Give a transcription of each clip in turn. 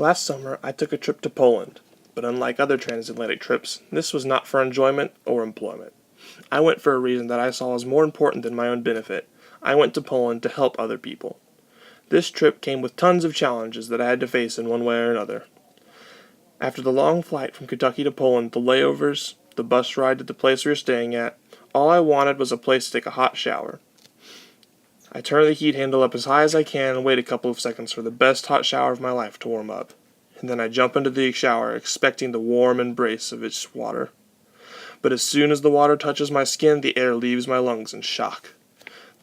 Last summer, I took a trip to Poland, but unlike other transatlantic trips, this was not for enjoyment or employment. I went for a reason that I saw as more important than my own benefit. I went to Poland to help other people. This trip came with tons of challenges that I had to face in one way or another. After the long flight from Kentucky to Poland, the layovers, the bus ride to the place we were staying at, all I wanted was a place to take a hot shower. I turn the heat handle up as high as I can and wait a couple of seconds for the best hot shower of my life to warm up. And then I jump into the shower, expecting the warm embrace of its water. But as soon as the water touches my skin, the air leaves my lungs in shock.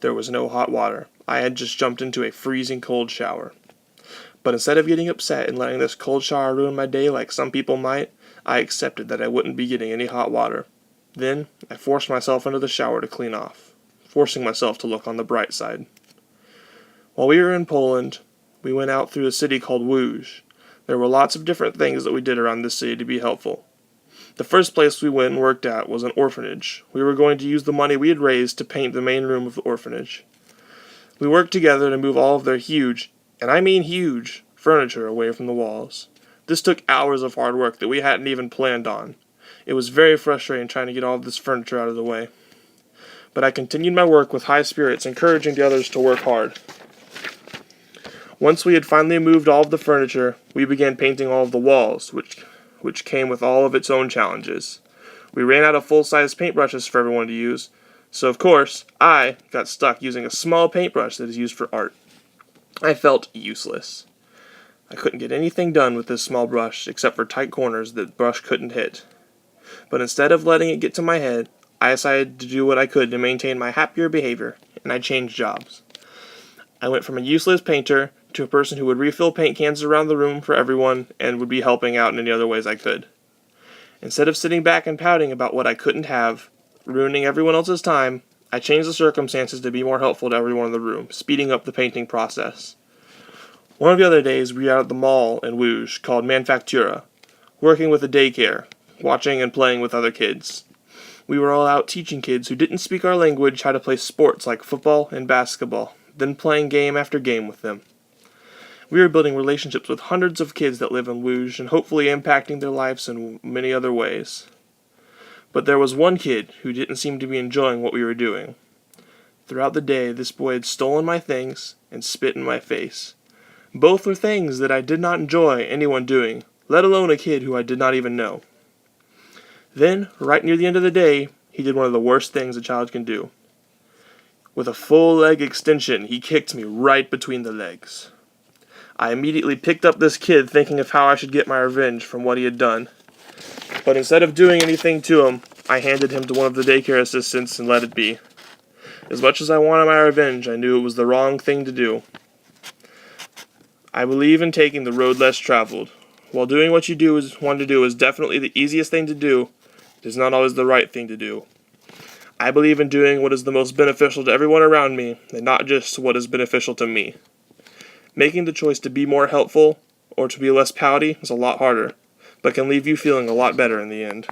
There was no hot water. I had just jumped into a freezing cold shower. But instead of getting upset and letting this cold shower ruin my day like some people might, I accepted that I wouldn't be getting any hot water. Then, I forced myself into the shower to clean off, forcing myself to look on the bright side. While we were in Poland, we went out through a city called Łódź. There were lots of different things that we did around this city to be helpful. The first place we went and worked at was an orphanage. We were going to use the money we had raised to paint the main room of the orphanage. We worked together to move all of their huge, and I mean huge, furniture away from the walls. This took hours of hard work that we hadn't even planned on. It was very frustrating trying to get all of this furniture out of the way. But I continued my work with high spirits, encouraging the others to work hard. Once we had finally moved all of the furniture, we began painting all of the walls, which came with all of its own challenges. We ran out of full-size paintbrushes for everyone to use, so of course, I got stuck using a small paintbrush that is used for art. I felt useless. I couldn't get anything done with this small brush except for tight corners that the brush couldn't hit. But instead of letting it get to my head, I decided to do what I could to maintain my happier behavior, and I changed jobs. I went from a useless painter to a person who would refill paint cans around the room for everyone and would be helping out in any other ways I could. Instead of sitting back and pouting about what I couldn't have, ruining everyone else's time, I changed the circumstances to be more helpful to everyone in the room, speeding up the painting process. One of the other days, we were out at the mall in Łódź called Manufactura, working with a daycare, watching and playing with other kids. We were all out teaching kids who didn't speak our language how to play sports like football and basketball, then playing game after game with them. We were building relationships with hundreds of kids that live in Łódź and hopefully impacting their lives in many other ways. But there was one kid who didn't seem to be enjoying what we were doing. Throughout the day, this boy had stolen my things and spit in my face. Both were things that I did not enjoy anyone doing, let alone a kid who I did not even know. Then, right near the end of the day, he did one of the worst things a child can do. With a full leg extension, he kicked me right between the legs. I immediately picked up this kid thinking of how I should get my revenge from what he had done. But instead of doing anything to him, I handed him to one of the daycare assistants and let it be. As much as I wanted my revenge, I knew it was the wrong thing to do. I believe in taking the road less traveled. While doing what you want to do is definitely the easiest thing to do, it is not always the right thing to do. I believe in doing what is the most beneficial to everyone around me, and not just what is beneficial to me. Making the choice to be more helpful or to be less pouty is a lot harder, but can leave you feeling a lot better in the end.